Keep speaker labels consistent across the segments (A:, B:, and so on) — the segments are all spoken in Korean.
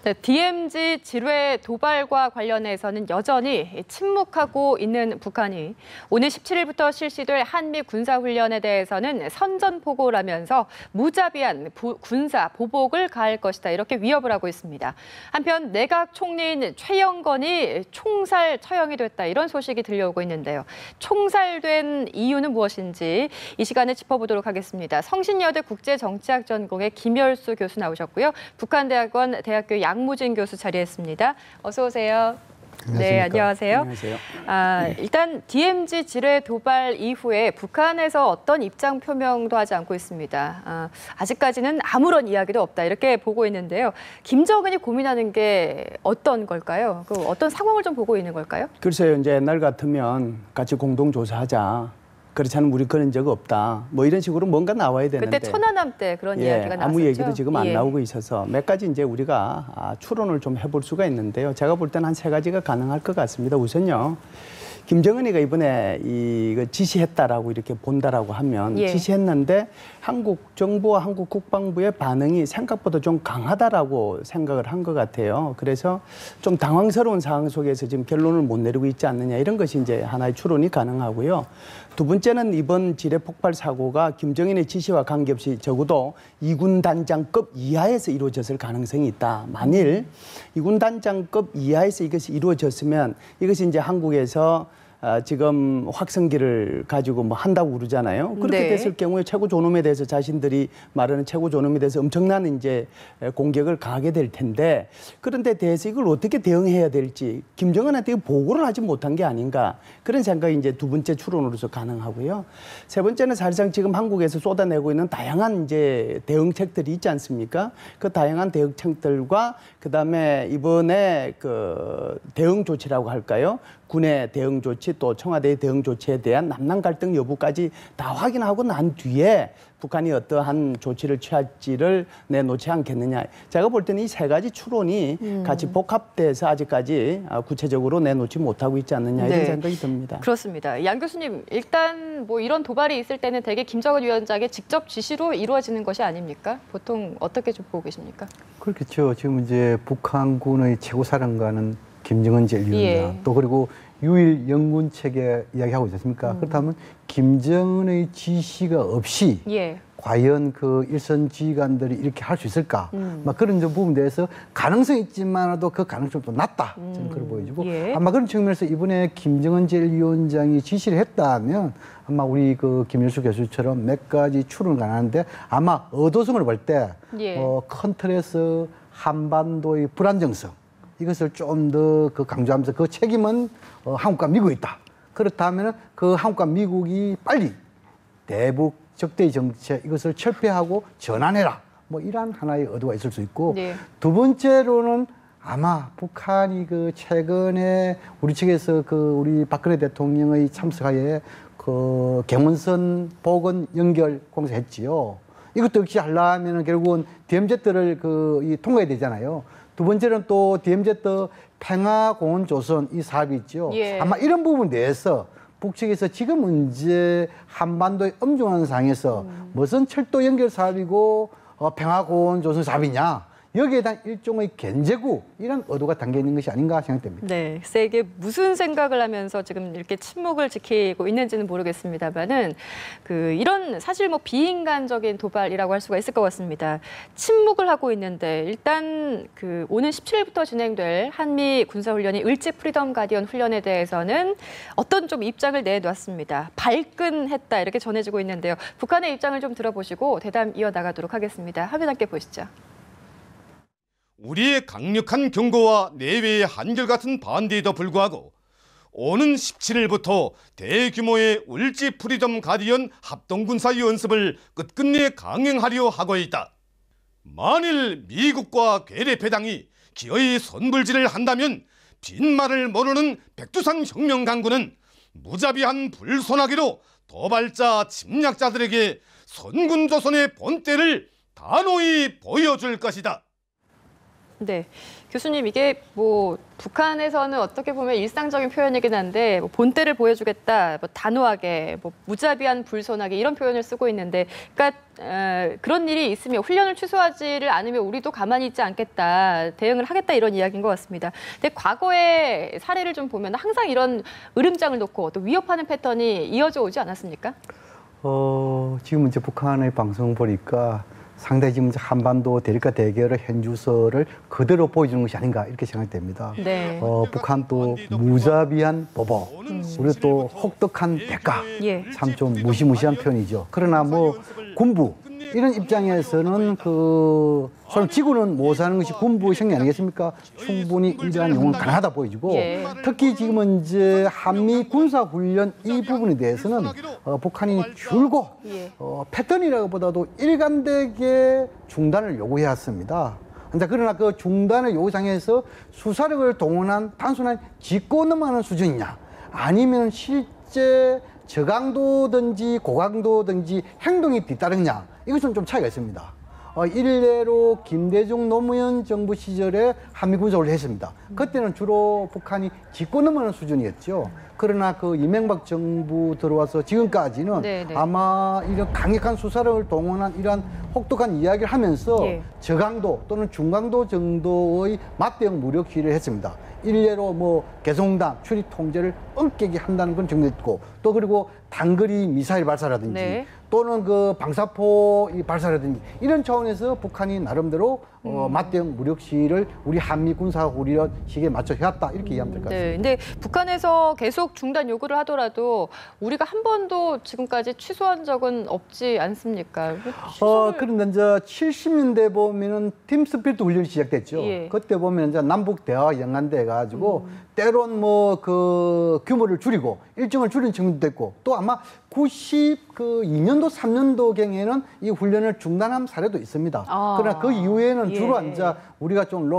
A: 네, DMZ 지뢰 도발과 관련해서는 여전히 침묵하고 있는 북한이 오늘 17일부터 실시될 한미 군사훈련에 대해서는 선전포고라면서 무자비한 군사 보복을 가할 것이다 이렇게 위협을 하고 있습니다. 한편 내각 총리인 최영건이 총살 처형이 됐다 이런 소식이 들려오고 있는데요. 총살된 이유는 무엇인지 이 시간에 짚어보도록 하겠습니다. 성신여대 국제정치학 전공의 김열수 교수 나오셨고요. 북한대학원 대학교 양무진 교수 자리했습니다. 어서 오세요. 네, 안녕하세요.
B: 안녕하세요.
A: 일단 DMZ 지뢰 도발 이후에 북한에서 어떤 입장 표명도 하지 않고 있습니다. 아직까지는 아무런 이야기도 없다 이렇게 보고 있는데요. 김정은이 고민하는 게 어떤 걸까요? 어떤 상황을 좀 보고 있는 걸까요?
B: 글쎄요, 이제 옛날 같으면 같이 공동조사하자. 그렇지 않으면 우리 그런 적 없다. 뭐 이런 식으로 뭔가 나와야 되는데.
A: 그때 천안함 때 그런 이야기가 나왔었죠.
B: 아무 얘기도 지금 안 나오고 있어서 몇 가지 이제 우리가 추론을 좀 해볼 수가 있는데요. 제가 볼 때는 한 3가지가 가능할 것 같습니다. 우선요. 김정은이가 이번에 이거 지시했다라고 이렇게 본다라고 하면 지시했는데 한국 정부와 한국 국방부의 반응이 생각보다 좀 강하다라고 생각을 한 것 같아요. 그래서 좀 당황스러운 상황 속에서 지금 결론을 못 내리고 있지 않느냐 이런 것이 이제 하나의 추론이 가능하고요. 두 번째는 이번 지뢰 폭발 사고가 김정은의 지시와 관계없이 적어도 2군 단장급 이하에서 이루어졌을 가능성이 있다. 만일 2군 단장급 이하에서 이것이 이루어졌으면 이것이 이제 한국에서 지금 확성기를 가지고 뭐 한다고 그러잖아요. 그렇게 됐을 경우에 최고 존엄에 대해서 자신들이 말하는 최고 존엄에 대해서 엄청난 이제 공격을 가하게 될 텐데 그런데 대해서 이걸 어떻게 대응해야 될지 김정은한테 보고를 하지 못한 게 아닌가 그런 생각이 이제 두 번째 추론으로서 가능하고요. 세 번째는 사실상 지금 한국에서 쏟아내고 있는 다양한 이제 대응책들이 있지 않습니까? 그 다양한 대응책들과 그다음에 이번에 그 대응 조치라고 할까요? 군의 대응 조치 또 청와대의 대응 조치에 대한 남남 갈등 여부까지 다 확인하고 난 뒤에 북한이 어떠한 조치를 취할지를 내놓지 않겠느냐. 제가 볼 때는 이 3가지 추론이 같이 복합돼서 아직까지 구체적으로 내놓지 못하고 있지 않느냐 이런 생각이 듭니다.
A: 그렇습니다. 양 교수님, 일단 뭐 이런 도발이 있을 때는 대개 김정은 위원장의 직접 지시로 이루어지는 것이 아닙니까? 보통 어떻게 좀 보고 계십니까?
C: 그렇겠죠. 지금 이제 북한군의 최고사령관은 김정은 제1위원장 또 그리고 유일 영군 체계 이야기하고 있지 않습니까? 그렇다면 김정은의 지시가 없이 과연 그 일선 지휘관들이 이렇게 할 수 있을까? 막 그런 부분에 대해서 가능성이 있지만도 그 가능성이 좀 낮다. 저는 그렇게 보여지고 아마 그런 측면에서 이번에 김정은 제1위원장이 지시를 했다면 아마 우리 그 김일수 교수처럼 몇 가지 추론을 가능한데 아마 의도성을 볼 때 큰 틀에서 한반도의 불안정성 이것을 좀 더 그 강조하면서 그 책임은 한국과 미국에 있다. 그렇다면 그 한국과 미국이 빨리 대북 적대의 정책 이것을 철폐하고 전환해라. 뭐 이러한 하나의 의도가 있을 수 있고 두 번째로는 아마 북한이 그 최근에 우리 측에서 그 우리 박근혜 대통령의 참석하에 그 경문선 복원 연결 공사했지요. 이것도 역시 하려면은 결국은 DMZ를 통과해야 되잖아요. 두 번째는 또 DMZ 평화공원조선 이 사업이 있죠. 아마 이런 부분에 대해서 북측에서 지금 문제 한반도의 엄중한 상황에서 무슨 철도 연결 사업이고 평화공원조선 사업이냐. 여기에 대한 일종의 견제구 이런 의도가 담겨 있는 것이 아닌가 생각됩니다.
A: 네, 글쎄 이게 무슨 생각을 하면서 지금 이렇게 침묵을 지키고 있는지는 모르겠습니다만은 이런 사실 뭐 비인간적인 도발이라고 할 수가 있을 것 같습니다. 침묵을 하고 있는데 일단 오는 17일부터 진행될 한미 군사훈련인 을지 프리덤 가디언 훈련에 대해서는 어떤 좀 입장을 내놨습니다. 발끈했다 이렇게 전해지고 있는데요. 북한의 입장을 좀 들어보시고 대담 이어나가도록 하겠습니다. 화면 함께 보시죠.
D: 우리의 강력한 경고와 내외의 한결같은 반대에도 불구하고 오는 17일부터 대규모의 을지 프리덤 가디언 합동군사 연습을 끝끝내 강행하려 하고 있다. 만일 미국과 괴뢰배당이 기어이 손불질을 한다면 빈말을 모르는 백두산 혁명 강군은 무자비한 불손하기로 도발자 침략자들에게 선군조선의 본때를 단호히 보여줄 것이다.
A: 네, 교수님 이게 뭐 북한에서는 어떻게 보면 일상적인 표현이긴 한데 뭐 본때를 보여주겠다, 뭐 단호하게, 뭐 무자비한 불손하게 이런 표현을 쓰고 있는데, 그러니까 그런 일이 있으면 훈련을 취소하지를 않으면 우리도 가만히 있지 않겠다, 대응을 하겠다 이런 이야기인 것 같습니다. 근데 과거의 사례를 좀 보면 항상 이런 으름장을 놓고 또 위협하는 패턴이 이어져 오지 않았습니까?
C: 지금 이제 북한의 방송 보니까 상당히 지금 한반도 대립과 대결의 현주소를 그대로 보여주는 것이 아닌가 이렇게 생각됩니다.
A: 네.
C: 북한도 무자비한 보복, 그리고 또 혹독한 대가,
A: 예.
C: 참 좀 무시무시한 표현이죠. 그러나 뭐 군부 이런 입장에서는 서로 지구는 못 사는 것이 군부의 생리 아니겠습니까? 충분히 이러한 용은 가능하다 보여지고
A: 예.
C: 특히 지금은 이제 한미 군사 훈련 이 부분에 대해서는 북한이 줄곧
A: 예.
C: 패턴이라기보다도 일관되게 중단을 요구해왔습니다. 그러나 그 중단의 요구상에서 수사력을 동원한 단순한 짚고 넘어가는 수준이냐, 아니면 실제 저강도든지 고강도든지 행동이 뒤따르냐, 이것은 좀 차이가 있습니다. 일례로 김대중 노무현 정부 시절에 한미 군사훈련을 했습니다. 그때는 주로 북한이 짚고 넘어가는 수준이었죠. 그러나 그 이명박 정부 들어와서 지금까지는
A: 네네.
C: 아마 이런 강력한 수사력을 동원한 이러한 혹독한 이야기를 하면서
A: 예.
C: 저강도 또는 중강도 정도의 맞대응 무력 시위를 했습니다. 일례로 뭐 개성공단 출입 통제를 엄격히 한다는 건 정리했고, 또 그리고 단거리 미사일 발사라든지
A: 네.
C: 또는 그 방사포 발사라든지 이런 차원에서 북한이 나름대로 맞대응 무력 시위를 우리 한미 군사 훈련 시기에 맞춰 해왔다, 이렇게 이해하면 될 것 같습니다.
A: 네, 근데 북한에서 계속 중단 요구를 하더라도 우리가 한 번도 지금까지 취소한 적은 없지 않습니까?
C: 그런데 이제 70년대 보면은 팀 스피릿 훈련이 시작됐죠.
A: 예.
C: 그때 보면 이제 남북 대화 연관돼 가지고 때론 뭐 그 규모를 줄이고 일정을 줄인 측면도 있고, 또 아마 92년도 3년도경에는 이 훈련을 중단한 사례도 있습니다.
A: 아.
C: 그러나 그 이후에는
A: 예.
C: 주로 이제 우리가 좀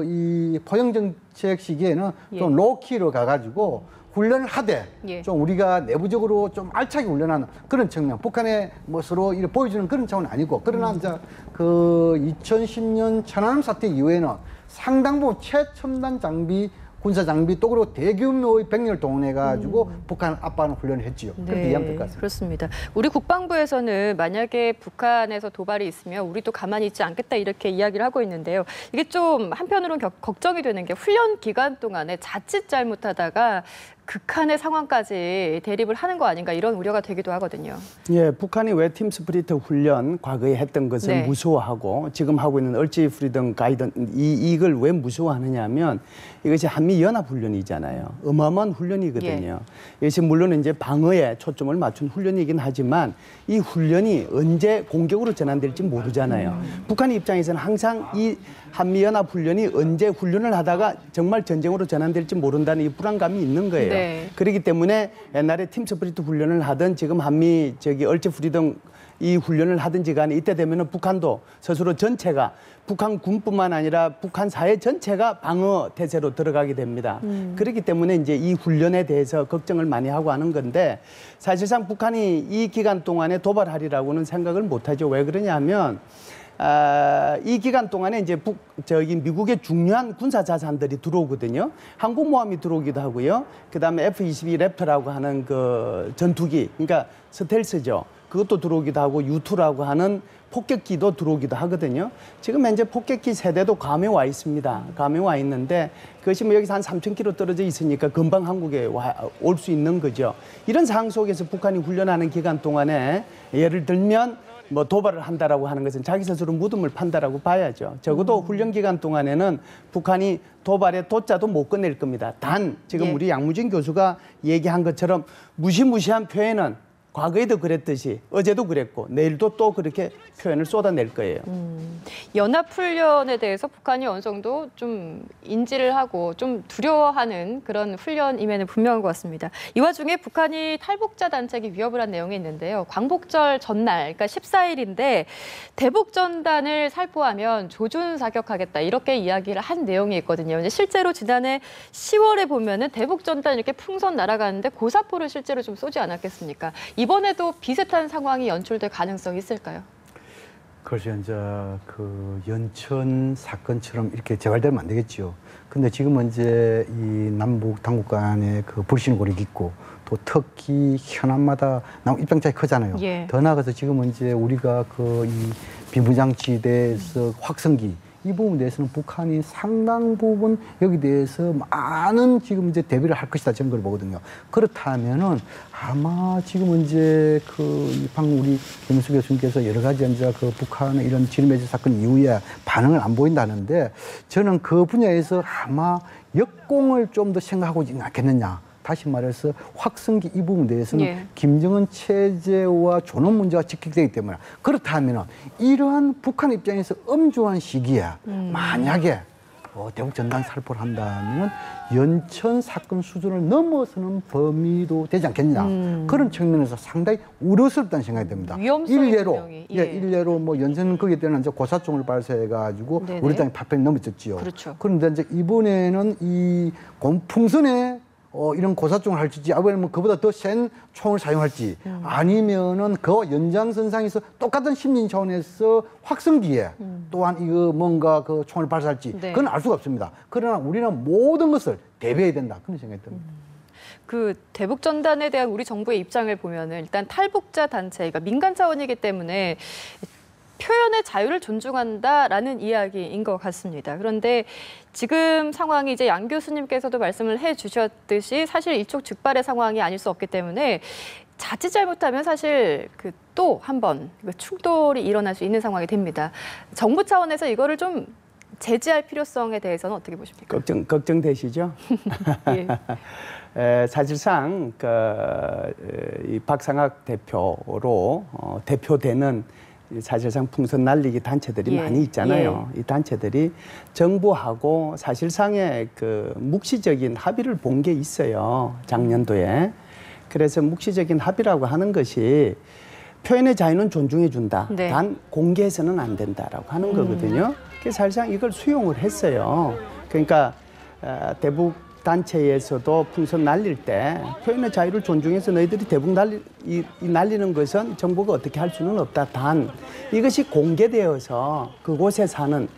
C: 이 포용 정책 시기에는 좀
A: 예.
C: 로키로 가가지고 훈련을 하되
A: 예.
C: 좀 우리가 내부적으로 좀 알차게 훈련하는 그런 측면, 북한에 뭐 서로 이렇게 보여주는 그런 차원은 아니고, 그러나 이제 그 2010년 천안함 사태 이후에는 상당 부분 최첨단 장비, 군사 장비, 또 그리고 대규모의 병력을 동원해가지고 북한 압박하는 훈련을 했지요. 그렇게 이해하면 될 것 같습니다.
A: 그렇습니다. 우리 국방부에서는 만약에 북한에서 도발이 있으면 우리도 가만히 있지 않겠다 이렇게 이야기를 하고 있는데요. 이게 좀 한편으로는 걱정이 되는 게 훈련 기간 동안에 자칫 잘못하다가 극한의 상황까지 대립을 하는 거 아닌가 이런 우려가 되기도 하거든요.
B: 예, 북한이 왜 팀 스프리트 훈련 과거에 했던 것을
A: 네.
B: 무서워하고 지금 하고 있는 얼지 프리덤 가이던 이걸 왜 무서워하느냐면 이것이 한미 연합 훈련이잖아요. 어마어마한 훈련이거든요. 이것이 물론 이제 방어에 초점을 맞춘 훈련이긴 하지만 이 훈련이 언제 공격으로 전환될지 모르잖아요. 북한 입장에서는 항상 이 한미 연합 훈련이 언제 훈련을 하다가 정말 전쟁으로 전환될지 모른다는 이 불안감이 있는 거예요.
A: 네.
B: 그렇기 때문에 옛날에 팀 스프리트 훈련을 하든 지금 한미 얼지 프리덤 이 훈련을 하든지 간에 이때 되면은 북한도 스스로 전체가 북한 군뿐만 아니라 북한 사회 전체가 방어 태세로 들어가게 됩니다. 그렇기 때문에 이제 이 훈련에 대해서 걱정을 많이 하고 하는 건데, 사실상 북한이 이 기간 동안에 도발하리라고는 생각을 못 하죠. 왜 그러냐면 이 기간 동안에 이제 미국의 중요한 군사 자산들이 들어오거든요. 항공모함이 들어오기도 하고요. 그다음에 F-22 랩터라고 하는 그 전투기, 그러니까 스텔스죠. 그것도 들어오기도 하고 U-2라고 하는 폭격기도 들어오기도 하거든요. 지금 현재 폭격기 세대도 감에 와 있습니다. 감에 와 있는데 그것이 뭐 여기서 한 3,000km 떨어져 있으니까 금방 한국에 올 수 있는 거죠. 이런 상황 속에서 북한이 훈련하는 기간 동안에 예를 들면 뭐 도발을 한다라고 하는 것은 자기 스스로 무덤을 판다라고 봐야죠. 적어도 훈련 기간 동안에는 북한이 도발의 도자도 못 꺼낼 겁니다. 단 지금
A: 예.
B: 우리 양무진 교수가 얘기한 것처럼 무시무시한 표현은 과거에도 그랬듯이 어제도 그랬고 내일도 또 그렇게 표현을 쏟아낼 거예요.
A: 연합훈련에 대해서 북한이 어느 정도 좀 인지를 하고 좀 두려워하는 그런 훈련임에는 분명한 것 같습니다. 이 와중에 북한이 탈북자 단체에게 위협을 한 내용이 있는데요. 광복절 전날, 그러니까 14일인데 대북전단을 살포하면 조준사격하겠다 이렇게 이야기를 한 내용이 있거든요. 근데 실제로 지난해 10월에 보면은 대북전단 이렇게 풍선 날아가는데 고사포를 실제로 좀 쏘지 않았겠습니까? 이번에도 비슷한 상황이 연출될 가능성이 있을까요?
C: 그래서 이제 그 연천 사건처럼 이렇게 재발되면 안 되겠죠. 근데 지금은 이제 이 남북 당국 간의 그 불신고리 깊고 또 특히 현안마다 입장차이 크잖아요.
A: 예.
C: 더 나아가서 지금은 이제 우리가 그 이 비무장지대에서 확성기 이 부분에 대해서는 북한이 상당 부분 여기 대해서 많은 지금 이제 대비를 할 것이다 저런 걸 보거든요. 그렇다면은 아마 지금 이제 그 방금 우리 김은수 교수님께서 여러 가지 이제 그 북한의 이런 지리매질 사건 이후에 반응을 안 보인다는데 저는 그 분야에서 아마 역공을 좀 더 생각하고 있지 않겠느냐. 다시 말해서 확성기 이 부분에 대해서는
A: 예.
C: 김정은 체제와 존엄 문제가 직결되기 때문에 그렇다면 이러한 북한 입장에서 엄중한 시기에 만약에 대북 전단 살포를 한다면 연천 사건 수준을 넘어서는 범위도 되지 않겠냐 그런 측면에서 상당히 우려스럽다는 생각이 듭니다.
A: 위험성이
C: 일례로
A: 분명히,
C: 예, 일례로 뭐 연천 거기에 대한 이제 고사총을 발사해가지고
A: 네네.
C: 우리 땅이 파편이 넘어졌지요.
A: 그렇죠.
C: 그런데 이제 이번에는 이 풍선에 이런 고사총을 할지 아니면 그보다 더 센 총을 사용할지 아니면은 그 연장선상에서 똑같은 심리 차원에서 확성기에 또한 이거 뭔가 그 총을 발사할지
A: 네.
C: 그건 알 수가 없습니다. 그러나 우리는 모든 것을 대비해야 된다 그런 생각이 듭니다.
A: 그 대북 전단에 대한 우리 정부의 입장을 보면은 일단 탈북자 단체가 민간 차원이기 때문에 표현의 자유를 존중한다라는 이야기인 것 같습니다. 그런데 지금 상황이 이제 양 교수님께서도 말씀을 해주셨듯이 사실 일촉즉발의 상황이 아닐 수 없기 때문에 자칫 잘못하면 사실 그 또 한 번 충돌이 일어날 수 있는 상황이 됩니다. 정부 차원에서 이거를 좀 제지할 필요성에 대해서는 어떻게 보십니까?
B: 걱정되시죠?
A: 예.
B: 사실상 이 박상학 대표로 대표되는 사실상 풍선 날리기 단체들이
A: 예,
B: 많이 있잖아요. 이 단체들이 정부하고 사실상의 그 묵시적인 합의를 본 게 있어요. 작년도에. 그래서 묵시적인 합의라고 하는 것이 표현의 자유는 존중해 준다.
A: 네.
B: 단 공개해서는 안 된다라고 하는 거거든요. 그래서 사실상 이걸 수용을 했어요. 그러니까 대북 단체에서도 풍선 날릴 때 표현의 자유를 존중해서 너희들이 대북 날리는 것은 정부가 어떻게 할 수는 없다. 단 이것이 공개되어서 그곳에 사는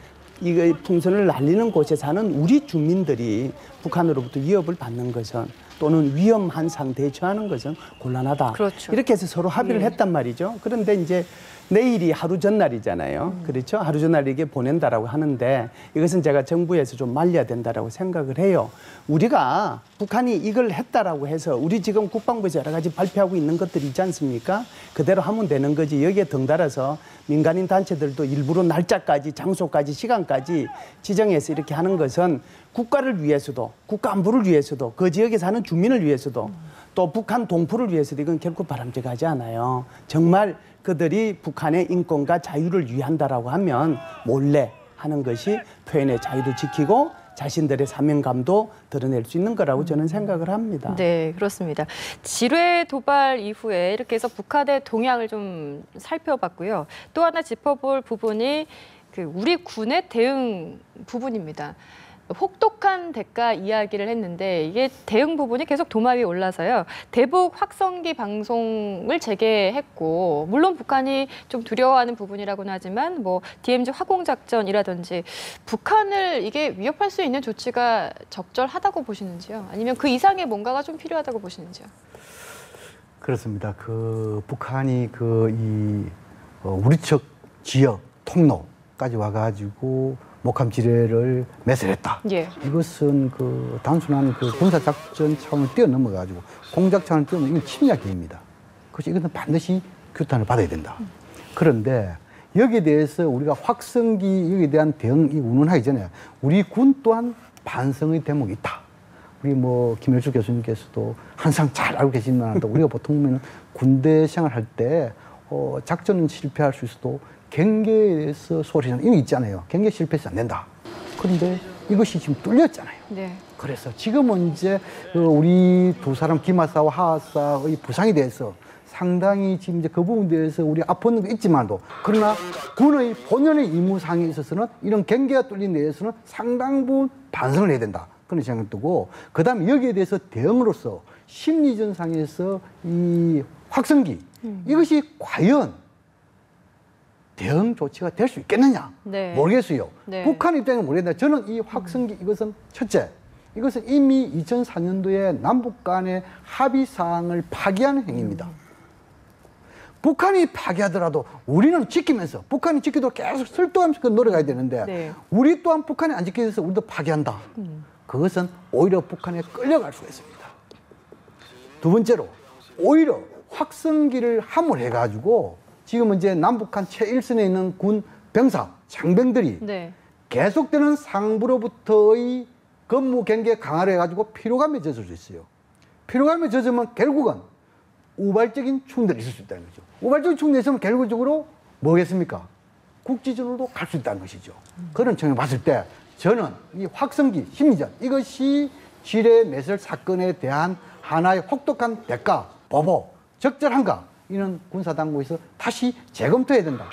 B: 이거 풍선을 날리는 곳에 사는 우리 주민들이 북한으로부터 위협을 받는 것은 또는 위험한 상태에 처하는 것은 곤란하다.
A: 그렇죠.
B: 이렇게 해서 서로 합의를 했단 말이죠. 그런데 이제 내일이 하루 전날이잖아요. 그렇죠? 하루 전날에게 보낸다라고 하는데 이것은 제가 정부에서 좀 말려야 된다라고 생각을 해요. 우리가 북한이 이걸 했다라고 해서 우리 지금 국방부에서 여러 가지 발표하고 있는 것들이 있지 않습니까? 그대로 하면 되는 거지. 여기에 덩달아서 민간인 단체들도 일부러 날짜까지 장소까지 시간까지 지정해서 이렇게 하는 것은 국가를 위해서도 국가 안보를 위해서도 그 지역에 사는 주민을 위해서도 또 북한 동포를 위해서도 이건 결코 바람직하지 않아요. 정말 그들이 북한의 인권과 자유를 위한다라고 하면 몰래 하는 것이 표현의 자유도 지키고 자신들의 사명감도 드러낼 수 있는 거라고 저는 생각을 합니다.
A: 네, 그렇습니다. 지뢰 도발 이후에 이렇게 해서 북한의 동향을 좀 살펴봤고요. 또 하나 짚어볼 부분이 우리 군의 대응 부분입니다. 혹독한 대가 이야기를 했는데 이게 대응 부분이 계속 도마 위에 올라서요. 대북 확성기 방송을 재개했고 물론 북한이 좀 두려워하는 부분이라고는 하지만 뭐 DMZ 화공작전이라든지 북한을 이게 위협할 수 있는 조치가 적절하다고 보시는지요? 아니면 그 이상의 뭔가가 좀 필요하다고 보시는지요?
C: 그렇습니다. 북한이 우리 측 지역 통로까지 와가지고 목함 지뢰를 매설했다.
A: 예.
C: 이것은 단순한 군사작전 차원을 뛰어넘어가지고 공작 차원을 뛰어넘어 이건 침략 행위입니다. 그래서 이것은 반드시 규탄을 받아야 된다. 그런데 여기에 대해서 우리가 확성기 여기에 대한 대응이 운운하기 전에 우리 군 또한 반성의 대목이 있다. 우리 김일주 교수님께서도 항상 잘 알고 계시지만 우리가 보통 보면 군대 생활할 때 작전은 실패할 수 있어도 경계에서 소리는 이미 있잖아요. 경계 실패해서 안 된다. 그런데 이것이 지금 뚫렸잖아요.
A: 네.
C: 그래서 지금은 이제 우리 두 사람 김하사와 하하사의 부상에 대해서 상당히 지금 이제 그 부분에 대해서 우리 아픈 거 있지만도 그러나 군의 본연의 임무상에 있어서는 이런 경계가 뚫린 데에서는 상당 부분 반성을 해야 된다. 그런 생각을 두고 그다음에 여기에 대해서 대응으로서 심리전상에서 이 확성기 이것이 과연 대응 조치가 될 수 있겠느냐?
A: 네.
C: 모르겠어요.
A: 네.
C: 북한 입장은 모르겠는데 저는 이 확성기 이것은 첫째, 이것은 이미 2004년도에 남북 간의 합의 사항을 파기하는 행위입니다. 북한이 파기하더라도 우리는 지키면서 북한이 지키도록 계속 설득하면서 노력해야 되는데
A: 네.
C: 우리 또한 북한이 안 지키면서 우리도 파기한다. 그것은 오히려 북한에 끌려갈 수가 있습니다. 두 번째로 오히려 확성기를 함몰해가지고 지금 이제 남북한 최일선에 있는 군 병사, 장병들이
A: 네.
C: 계속되는 상부로부터의 근무 경계 강화를 해가지고 피로감에 젖을 수 있어요. 피로감에 젖으면 결국은 우발적인 충돌이 있을 수 있다는 거죠. 우발적인 충돌이 있으면 결국적으로 뭐겠습니까? 국지전으로도 갈 수 있다는 것이죠. 그런 측면을 봤을 때 저는 이 확성기, 심리전 이것이 지뢰 매설 사건에 대한 하나의 혹독한 대가, 보복, 적절한가? 이는 군사당국에서 다시 재검토해야 된다.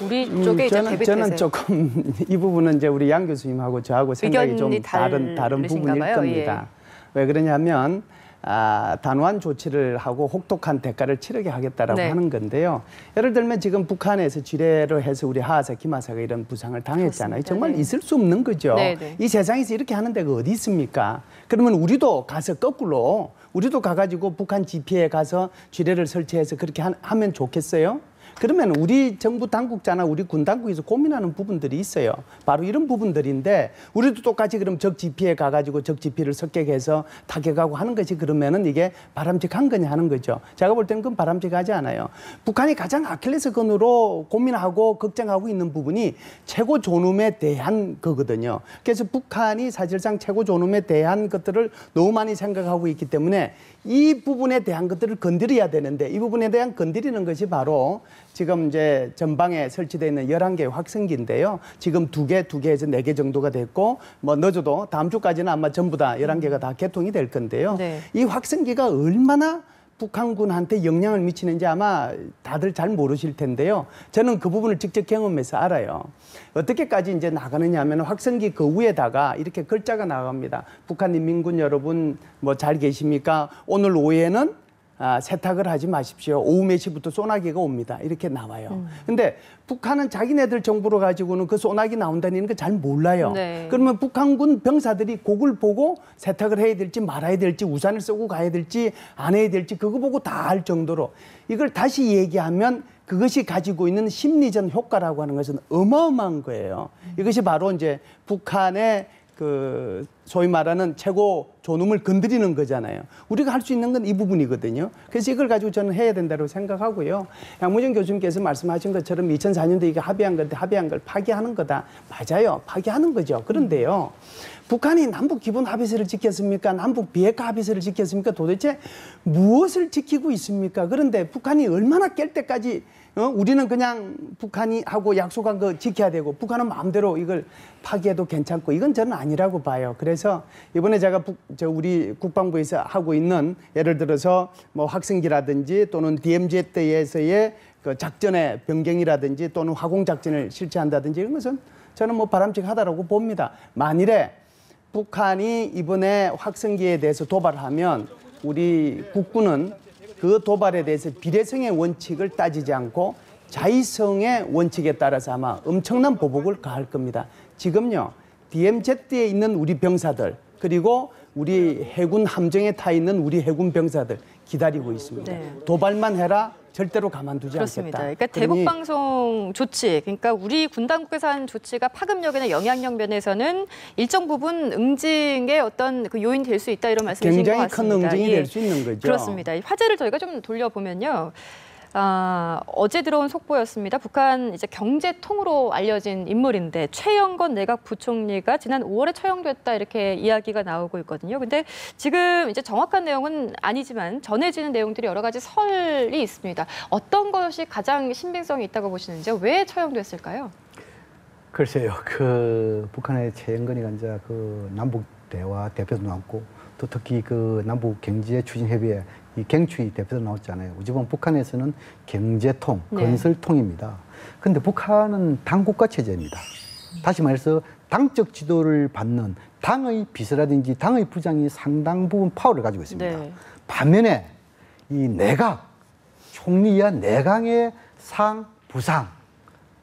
A: 우리 쪽에 이제 대비되세요.
B: 저는 조금 이 부분은 이제 우리 양 교수님하고 저하고 생각이 좀 다른 부분일
A: 봐요?
B: 겁니다.
A: 예.
B: 왜 그러냐면 단호한 조치를 하고 혹독한 대가를 치르게 하겠다라고
A: 네.
B: 하는 건데요. 예를 들면 지금 북한에서 지뢰로 해서 우리 하하사, 기마사가 이런 부상을 당했잖아요.
A: 그렇습니다.
B: 정말
A: 네.
B: 있을 수 없는 거죠.
A: 네, 네.
B: 이 세상에서 이렇게 하는 데가 어디 있습니까? 그러면 우리도 가서 거꾸로 우리도 가가지고 북한 지피에 가서 지뢰를 설치해서 그렇게 하면 좋겠어요? 그러면 우리 정부 당국자나 우리 군 당국에서 고민하는 부분들이 있어요. 바로 이런 부분들인데 우리도 똑같이 그럼 적 지피에 가가지고 적 지피를 습격해서 타격하고 하는 것이 그러면은 이게 바람직한 거냐 하는 거죠. 제가 볼 때는 그건 바람직하지 않아요. 북한이 가장 아킬레스건으로 고민하고 걱정하고 있는 부분이 최고 존엄에 대한 거거든요. 그래서 북한이 사실상 최고 존엄에 대한 것들을 너무 많이 생각하고 있기 때문에 이 부분에 대한 것들을 건드려야 되는데 이 부분에 대한 건드리는 것이 바로 지금 이제 전방에 설치되어 있는 11개의 확성기인데요. 지금 2개에서 4개 정도가 됐고 뭐 늦어도 다음 주까지는 아마 전부 다 11개가 다 개통이 될 건데요.
A: 네.
B: 이 확성기가 얼마나 북한군한테 영향을 미치는지 아마 다들 잘 모르실 텐데요. 저는 그 부분을 직접 경험해서 알아요. 어떻게까지 이제 나가느냐 하면 확성기 그 위에다가 이렇게 글자가 나갑니다. 북한 인민군 여러분 뭐 잘 계십니까? 오늘 오후에는 세탁을 하지 마십시오. 오후 몇 시부터 소나기가 옵니다. 이렇게 나와요. 근데 북한은 자기네들 정보로 가지고는 그 소나기 나온다는 거 잘 몰라요.
A: 네.
B: 그러면 북한군 병사들이 그걸 보고 세탁을 해야 될지 말아야 될지 우산을 쓰고 가야 될지 안 해야 될지 그거 보고 다 알 정도로 이걸 다시 얘기하면 그것이 가지고 있는 심리전 효과라고 하는 것은 어마어마한 거예요. 이것이 바로 이제 북한의 그 소위 말하는 최고 존엄을 건드리는 거잖아요. 우리가 할 수 있는 건 이 부분이거든요. 그래서 이걸 가지고 저는 해야 된다고 생각하고요. 양무정 교수님께서 말씀하신 것처럼 2004년도에 이게 합의한 건데 합의한 걸 파기하는 거다. 맞아요. 파기하는 거죠. 그런데요. 북한이 남북 기본 합의서를 지켰습니까? 남북 비핵화 합의서를 지켰습니까? 도대체 무엇을 지키고 있습니까? 그런데 북한이 얼마나 깰 때까지 우리는 그냥 북한이 하고 약속한 거 지켜야 되고 북한은 마음대로 이걸 파기해도 괜찮고 이건 저는 아니라고 봐요. 그래서 이번에 제가 우리 국방부에서 하고 있는 예를 들어서 뭐 확성기라든지 또는 DMZ에서의 그 작전의 변경이라든지 또는 화공작전을 실시한다든지 이런 것은 저는 뭐 바람직하다고 봅니다. 만일에 북한이 이번에 확성기에 대해서 도발을 하면 우리 국군은 그 도발에 대해서 비례성의 원칙을 따지지 않고 자의성의 원칙에 따라서 아마 엄청난 보복을 가할 겁니다. 지금요, DMZ에 있는 우리 병사들 그리고 우리 해군 함정에 타 있는 우리 해군 병사들 기다리고 있습니다.
A: 네.
B: 도발만 해라. 절대로 가만두지
A: 그렇습니다.
B: 않겠다.
A: 그러니까 대북 방송 조치, 그러니까 우리 군 당국에서 한 조치가 파급력이나 영향력 면에서는 일정 부분 응징의 어떤 그 요인이 될 수 있다 이런 말씀이신 것
B: 굉장히
A: 같습니다.
B: 큰 응징이
A: 예.
B: 될 수 있는 거죠.
A: 그렇습니다. 화제를 저희가 좀 돌려보면요. 어제 들어온 속보였습니다. 북한 이제 경제통으로 알려진 인물인데 최영건 내각 부총리가 지난 5월에 처형됐다 이렇게 이야기가 나오고 있거든요. 근데 지금 이제 정확한 내용은 아니지만 전해지는 내용들이 여러 가지 설이 있습니다. 어떤 것이 가장 신빙성이 있다고 보시는지요? 왜 처형됐을까요?
C: 글쎄요, 그 북한의 최영건이가 이제 그 남북 대화 대표도 나왔고 또 특히 그 남북 경제 추진 협의회 이 갱추위 대표도 나왔잖아요. 어찌보면 북한에서는 경제통,
A: 네.
C: 건설통입니다. 그런데 북한은 당국가 체제입니다. 다시 말해서 당적 지도를 받는 당의 비서라든지 당의 부장이 상당 부분 파워를 가지고 있습니다.
A: 네.
C: 반면에 이 내각, 총리 이하 내각의 상, 부상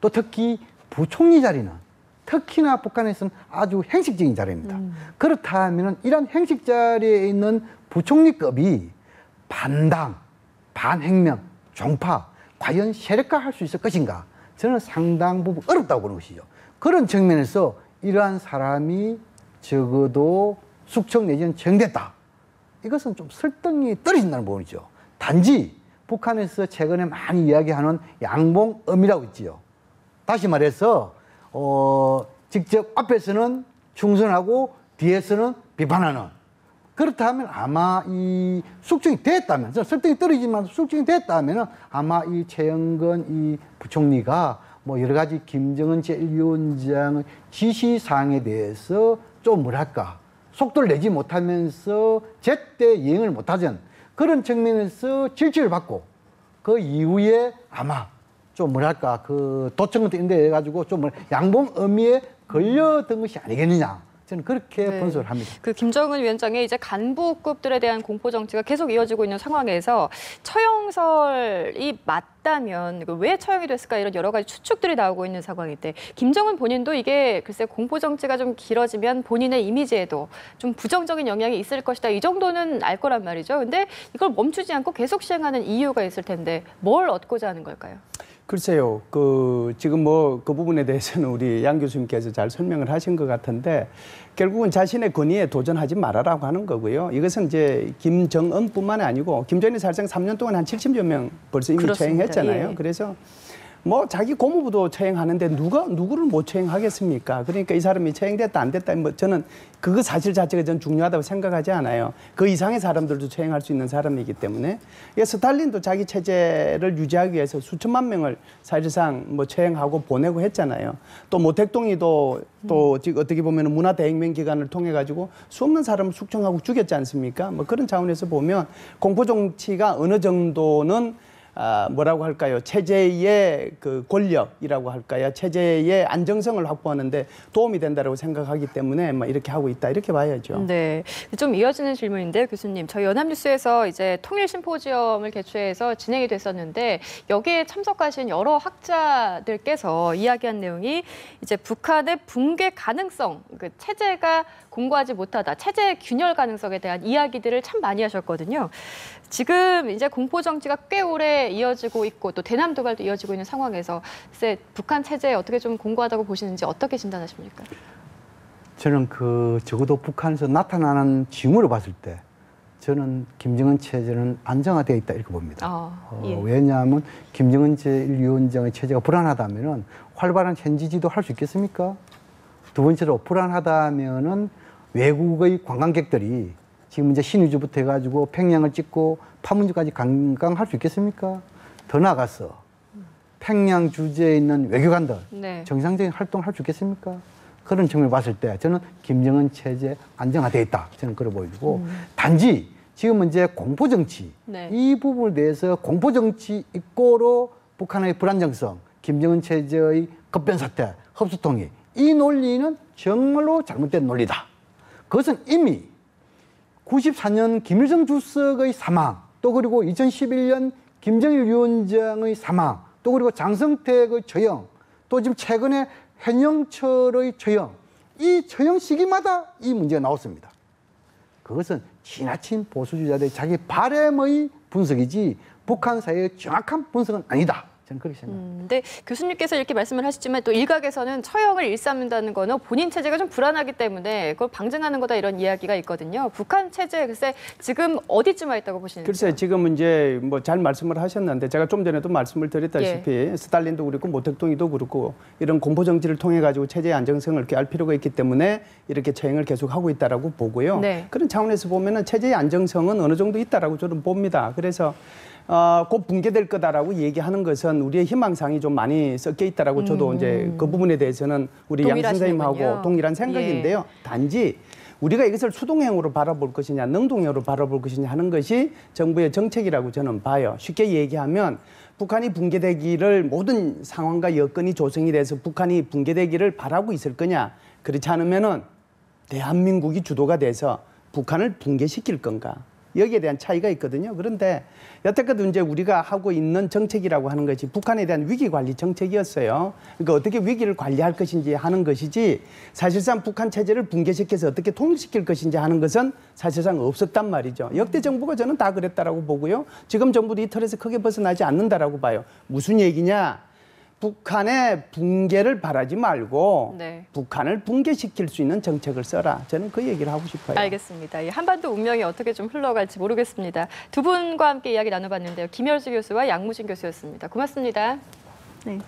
C: 또 특히 부총리 자리는 특히나 북한에서는 아주 행식적인 자리입니다. 그렇다면 이런 행식 자리에 있는 부총리급이 반당, 반혁명, 종파 과연 세력화할 수 있을 것인가? 저는 상당 부분 어렵다고 보는 것이죠. 그런 측면에서 이러한 사람이 적어도 숙청 내지는 정됐다. 이것은 좀 설득이 떨어진다는 부분이죠. 단지 북한에서 최근에 많이 이야기하는 양봉엄이라고 있지요. 다시 말해서 직접 앞에서는 충성하고 뒤에서는 비판하는. 그렇다면 아마 이 숙청이 됐다면, 설득이 떨어지지만 숙청이 됐다면 아마 이 최영건 이 부총리가 뭐 여러 가지 김정은 제1위원장의 지시사항에 대해서 좀 뭐랄까 속도를 내지 못하면서 제때 이행을 못하던 그런 측면에서 질책을 받고 그 이후에 아마 좀 뭐랄까 그 도청 같은 데 해가지고 좀 양봉엄의에 걸려든 것이 아니겠느냐. 저는 그렇게 분석을 합니다.
A: 그 김정은 위원장의 이제 간부급들에 대한 공포 정치가 계속 이어지고 있는 상황에서 처형설이 맞다면 왜 처형이 됐을까 이런 여러 가지 추측들이 나오고 있는 상황인데 김정은 본인도 이게 글쎄 공포 정치가 좀 길어지면 본인의 이미지에도 좀 부정적인 영향이 있을 것이다. 이 정도는 알 거란 말이죠. 근데 이걸 멈추지 않고 계속 시행하는 이유가 있을 텐데 뭘 얻고자 하는 걸까요?
B: 글쎄요, 지금 그 부분에 대해서는 우리 양 교수님께서 잘 설명을 하신 것 같은데, 결국은 자신의 권위에 도전하지 말아라고 하는 거고요. 이것은 이제 김정은뿐만이 아니고, 김정은이 사실상 3년 동안 한 70여 명 벌써 이미
A: 그렇습니다.
B: 처형했잖아요.
A: 예.
B: 그래서 뭐 자기 고모부도 처형하는데 누구를 못 처형하겠습니까? 그러니까 이 사람이 처형됐다 안 됐다 뭐 저는 그거 사실 자체가 전 중요하다고 생각하지 않아요. 그 이상의 사람들도 처형할 수 있는 사람이기 때문에. 스탈린도 자기 체제를 유지하기 위해서 수천만 명을 사실상 뭐 처형하고 보내고 했잖아요. 또 모택동이도 또 어떻게 보면 문화 대혁명 기간을 통해 가지고 수없는 사람을 숙청하고 죽였지 않습니까? 뭐 그런 차원에서 보면 공포 정치가 어느 정도는 뭐라고 할까요? 체제의 그 권력이라고 할까요? 체제의 안정성을 확보하는데 도움이 된다고 생각하기 때문에 뭐 이렇게 하고 있다 이렇게 봐야죠.
A: 네, 좀 이어지는 질문인데요, 교수님. 저희 연합뉴스에서 이제 통일 심포지엄을 개최해서 진행이 됐었는데 여기에 참석하신 여러 학자들께서 이야기한 내용이 이제 북한의 붕괴 가능성, 그 체제가 공고하지 못하다, 체제 균열 가능성에 대한 이야기들을 참 많이 하셨거든요. 지금 이제 공포 정치가 꽤 오래 이어지고 있고 또 대남 도발도 이어지고 있는 상황에서 글쎄 북한 체제에 어떻게 좀 공고하다고 보시는지 어떻게 진단하십니까?
C: 저는 적어도 북한에서 나타나는 징후를 봤을 때 저는 김정은 체제는 안정화되어 있다 이렇게 봅니다.
A: 예.
C: 왜냐하면 김정은 제1위원장의 체제가 불안하다면은 활발한 현지지도 할 수 있겠습니까? 두 번째로 불안하다면은 외국의 관광객들이 지금 이제 신의주부터 해가지고 평양을 찍고 판문점까지 관광할 수 있겠습니까? 더 나아가서 평양 주재에 있는 외교관들
A: 네.
C: 정상적인 활동을 할 수 있겠습니까? 그런 측면을 봤을 때 저는 김정은 체제 안정화되어 있다. 저는 그래 보이고 단지 지금은 이제 공포정치
A: 네.
C: 이 부분에 대해서 공포정치 입고로 북한의 불안정성, 김정은 체제의 급변사태, 흡수통일 이 논리는 정말로 잘못된 논리다. 그것은 이미 94년 김일성 주석의 사망, 또 그리고 2011년 김정일 위원장의 사망, 또 그리고 장성택의 처형, 또 지금 최근에 현영철의 처형, 이 처형 시기마다 이 문제가 나왔습니다. 그것은 지나친 보수주의자들의 자기 바램의 분석이지 북한 사회의 정확한 분석은 아니다. 저는 그렇게 생각합니다.
A: 근데 교수님께서 이렇게 말씀을 하시지만 또 일각에서는 처형을 일삼는다는 거는 본인 체제가 좀 불안하기 때문에 그걸 방증하는 거다 이런 이야기가 있거든요. 북한 체제 글쎄 지금 어디쯤 와 있다고 보시는지요?
B: 글쎄 지금 이제 뭐 잘 말씀을 하셨는데 제가 좀 전에도 말씀을 드렸다시피 스탈린도 그렇고 모택동이도 그렇고 이런 공포 정치를 통해 가지고 체제의 안정성을 깨알 필요가 있기 때문에 이렇게 처형을 계속 하고 있다라고 보고요.
A: 네.
B: 그런 차원에서 보면은 체제의 안정성은 어느 정도 있다라고 저는 봅니다. 그래서 곧 붕괴될 거다라고 얘기하는 것은 우리의 희망사항이 좀 많이 섞여 있다라고 저도 이제 그 부분에 대해서는 우리 양 선생님하고 동일한 생각인데요.
A: 예.
B: 단지 우리가 이것을 수동형으로 바라볼 것이냐 능동형으로 바라볼 것이냐 하는 것이 정부의 정책이라고 저는 봐요. 쉽게 얘기하면 북한이 붕괴되기를 모든 상황과 여건이 조성이 돼서 북한이 붕괴되기를 바라고 있을 거냐. 그렇지 않으면은 대한민국이 주도가 돼서 북한을 붕괴시킬 건가. 여기에 대한 차이가 있거든요. 그런데 여태껏 이제 우리가 하고 있는 정책이라고 하는 것이 북한에 대한 위기 관리 정책이었어요. 그러니까 어떻게 위기를 관리할 것인지 하는 것이지 사실상 북한 체제를 붕괴시켜서 어떻게 통일시킬 것인지 하는 것은 사실상 없었단 말이죠. 역대 정부가 저는 다 그랬다라고 보고요. 지금 정부도 이 틀에서 크게 벗어나지 않는다라고 봐요. 무슨 얘기냐? 북한의 붕괴를 바라지 말고
A: 네.
B: 북한을 붕괴시킬 수 있는 정책을 써라. 저는 그 얘기를 하고 싶어요.
A: 알겠습니다. 이 한반도 운명이 어떻게 좀 흘러갈지 모르겠습니다. 두 분과 함께 이야기 나눠봤는데요. 김열수 교수와 양무진 교수였습니다. 고맙습니다.
E: 네.